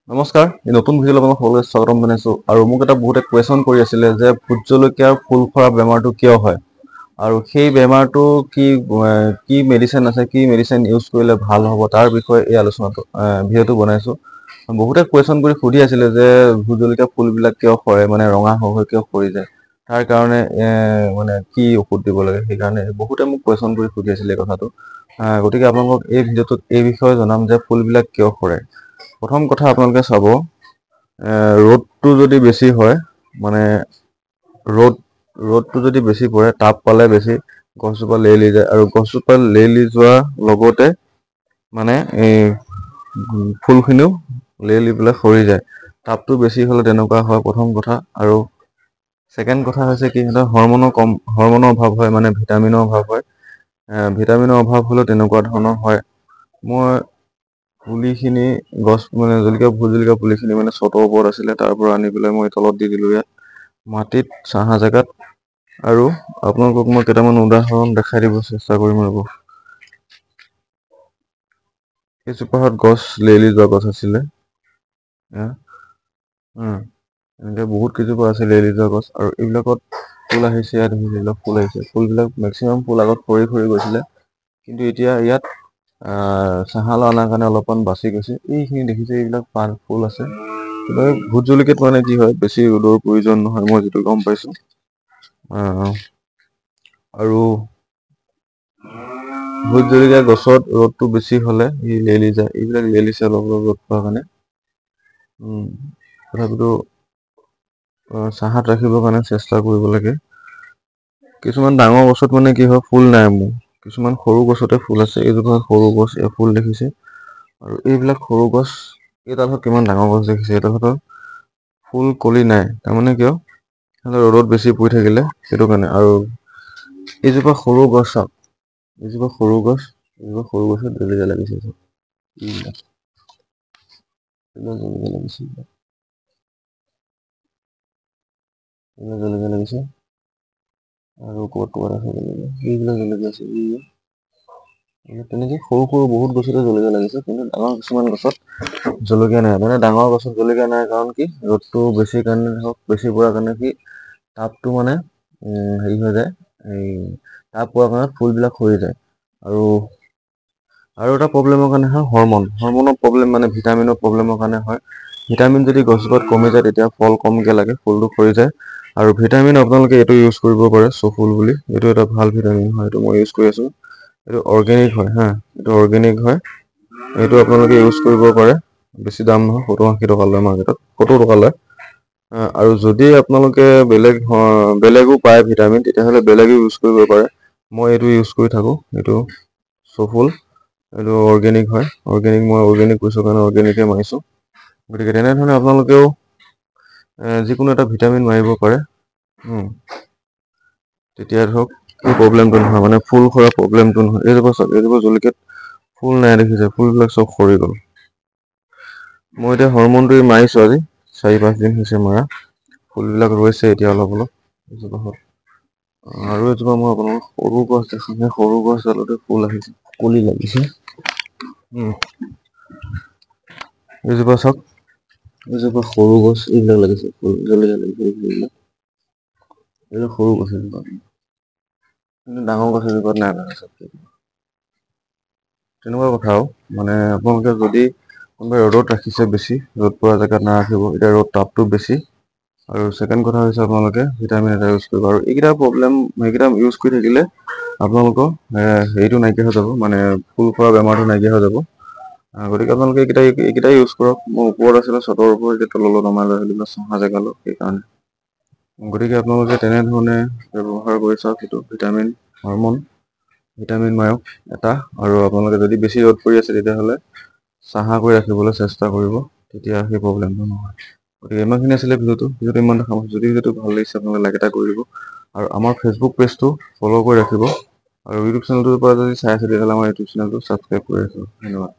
নমস্কাৰ, এই নতুন ভিডিঅ'লৈ আপোনাক সকলোকে স্বাগতম জনাইছোঁ। আৰু মোক এটা বহুতে কুৱেশ্যন কৰি আছিলে যে ভোট জলকীয়াৰ ফুল সৰা বেমাৰটো কিয় হয় আৰু সেই বেমাৰটো কি মেডিচিন আছে, কি মেডিচিন ইউজ কৰিলে ভাল হ'ব তাৰ বিষয়ে এই আলোচনাটো ভিডিঅ'টো বনাইছোঁ। বহুতে কুৱেশ্যন কৰি সুধি আছিলে যে ভোট জলকীয়া ফুলবিলাক কিয় সৰে, মানে ৰঙা হৈ কিয় সৰি যায়, তাৰ কাৰণে মানে কি ঔষধ দিব লাগে। সেইকাৰণে বহুতে মোক কুৱেশ্যন কৰি সুধি আছিলে এই কথাটো। গতিকে আপোনালোকক এই ভিডিঅ'টোত এই বিষয়ে জনাম যে ফুলবিলাক কিয় সৰে। প্ৰথম কথা আপোনালোকে চাব, ৰ'দটো যদি বেছি হয়, মানে ৰ'দটো যদি বেছি পৰে, তাপ পালে বেছি গছজোপা লেৰেলি যায়, আৰু গছজোপা লেৰেলি যোৱাৰ লগতে মানে এই ফুলখিনিও লেৰেলি পেলাই সৰি যায়। তাপটো বেছি হ'লে তেনেকুৱা হয়, প্ৰথম কথা। আৰু ছেকেণ্ড কথা হৈছে কি, সিহঁতৰ হৰমনৰ অভাৱ হয়, মানে ভিটামিনৰ অভাৱ হয়। ভিটামিনৰ অভাৱ হ'লে তেনেকুৱা ধৰণৰ হয়। মই পুলিখিনি ভোট জলকীয়া পুলিখিনি মানে চটৰ ওপৰত আছিলে, তাৰ পৰা আনি পেলাই মই তলত দি দিলোঁ ইয়াত মাটিত ছাঁহা জেগাত। আৰু আপোনালোকক মই কেইটামান উদাহৰণ দেখাই দিব চেষ্টা কৰিম ৰ'ব। এইজোপাহত গছ লেৰেলি যোৱা গছ আছিলে, এনেকৈ বহুত কেইজোপা আছে লেৰেলি যোৱা গছ, আৰু এইবিলাকত ফুল আহিছে। ইয়াত ফুল আহিছে, ফুলবিলাক মেক্সিমাম ফুল আগত সৰি গৈছিলে, কিন্তু এতিয়া ইয়াত ছাঁহালৈ অনাৰ কাৰণে অলপমান বাচি গৈছে। এইখিনি দেখিছে, এইবিলাক পাত ফুল আছে। ভোট জলকীয়াত মানে কি হয়, বেছি ৰ'দৰ প্ৰয়োজন নহয়, মই যিটো গম পাইছোঁ। আৰু ভোট জলকীয়া গছত ৰ'দটো বেছি হ'লে ই লেৰেলি যায়। এইবিলাক লেৰেলিছে অলপ ৰ'দ পোৱাৰ কাৰণে। তথাপিতো ছাঁহাত ৰাখিবৰ কাৰণে চেষ্টা কৰিব লাগে। কিছুমান ডাঙৰ গছত মানে কি হয়, ফুল নাই মোৰ। কিছুমান সৰু গছতে ফুল আছে। এইজোপা সৰু গছ, ফুল দেখিছে। আৰু এইবিলাক সৰু গছ, এইডালত কিমান ডাঙৰ গছ দেখিছে, এইডালত ফুল কলি নাই। তাৰমানে কিয়, ৰ'দত বেছি পৰি থাকিলে, সেইটো কাৰণে। আৰু এইজোপা সৰু গছ চাওক, এইজোপা সৰু গছত জলকীয়া লাগিছে। জলকীয়া লাগিছে, আৰু ক'ত আছে এইবিলাক জলকীয়া আছে। তেনেকে সৰু বহুত গছতে জলকীয়া লাগিছে, কিন্তু ডাঙৰ কিছুমান গছত জলকীয়া নাই। মানে ডাঙৰ গছত জলকীয়া নাই কাৰণ কি, ৰ'দটো বেছি কাৰণে হওক, বেছি পৰাৰ কাৰণে কি, তাপটো মানে হেৰি হৈ যায়, এই তাপ পোৱাৰ কাৰণে ফুলবিলাক সৰি যায়। আৰু এটা প্ৰব্লেমৰ কাৰণে হয় হৰমনৰ প্ৰব্লেম, মানে ভিটামিনৰ প্ৰব্লেমৰ কাৰণে হয়। ভিটামিন যদি গছজোপাত কমি যায়, তেতিয়া ফল কমকৈ লাগে, ফুলটো সৰি যায়। আৰু ভিটামিন আপোনালোকে এইটো ইউজ কৰিব পাৰে, চফুল বুলি। এইটো এটা ভাল ভিটামিন হয়, এইটো মই ইউজ কৰি আছোঁ। এইটো অৰ্গেনিক হয়, এইটো অৰ্গেনিক হয়। এইটো আপোনালোকে ইউজ কৰিব পাৰে। বেছি দাম নহয়, 70-80 টকা লয় মাৰ্কেটত, 70 টকা লয়। আৰু যদি আপোনালোকে বেলেগো পায় ভিটামিন, তেতিয়াহ'লে বেলেগো ইউজ কৰিব পাৰে। মই এইটো ইউজ কৰি থাকোঁ, এইটো চফুল। এইটো অৰ্গেনিক হয়। মই অৰ্গেনিক কৈছোঁ কাৰণে অৰ্গেনিকে মাৰিছোঁ। গতিকে তেনেধৰণে আপোনালোকেও যিকোনো এটা ভিটামিন মাৰিব পাৰে। তেতিয়া ধৰক এই প্ৰব্লেমটো নহয়, মানে ফুল সৰা প্ৰব্লেমটো নহয়। এইজোপা চাওক, এইজোপা জলকীয়াত ফুল নাই দেখিছে, ফুলবিলাক চব সৰি গ'ল। মই এতিয়া হৰমনটো মাৰিছোঁ, আজি 4-5 দিন হৈছে মৰা। ফুলবিলাক ৰৈছে এতিয়া অলপ এজোপাত। আৰু এজোপা মই আপোনালোকক সৰু গছ দেখাম, সেই সৰু গছডালতে ফুল আহিছে, কলি লাগিছে। এইজোপা চাওক, এইজোপা সৰু গছ, এইবিলাক লাগিছে ফুল, জলকীয়া লাগিছে। এইটো সৰু গছ এজোপা, কিন্তু ডাঙৰ গছ এজোপাত নাই লগা। তেনেকুৱা কথা আৰু, মানে আপোনালোকে যদি কোনোবাই ৰ'দত ৰাখিছে, বেছি ৰ'দ পৰা জেগাত নাৰাখিব। এতিয়া ৰ'দ তাপটো বেছি। আৰু ছেকেণ্ড কথা হৈছে, আপোনালোকে ভিটামিন এটা ইউজ কৰিব। আৰু এইকেইটা ইউজ কৰি থাকিলে আপোনালোকৰ হেৰিটো নাইকিয়া হৈ যাব, মানে ফুল সৰা বেমাৰটো নাইকিয়া হৈ যাব। গতিকে আপোনালোকে এইকেইটাই ইউজ কৰক। মোৰ ওপৰত আছিলে, চটৰ ওপৰত, এতিয়া তললৈ নমাই লৈ আহিলোঁ, ছাঁহা জেগালৈ, সেইকাৰণে। গতিকে আপোনালোকে তেনেধৰণে ব্যৱহাৰ কৰি চাওক। সেইটো ভিটামিন মাৰক এটা। আৰু আপোনালোকে যদি বেছি ৰ'দ পৰি আছে, তেতিয়াহ'লে ছাঁহা কৰি ৰাখিবলৈ চেষ্টা কৰিব, তেতিয়া সেই প্ৰব্লেমটো নহয়। গতিকে ইমানখিনি আছিলে ভিডিঅ'টো ইমান দেখাম। যদি ভিডিঅ'টো ভাল লাগিছে, আপোনালোকে লাইক এটা কৰি দিব। আৰু আমাৰ ফেচবুক পেজটো ফ'ল' কৰি ৰাখিব। আৰু ইউটিউব চেনেলটোৰ পৰা যদি চাই আছে, তেতিয়াহ'লে আমাৰ ইউটিউব চেনেলটো ছাবস্ক্ৰাইব কৰি ৰাখিব। ধন্যবাদ।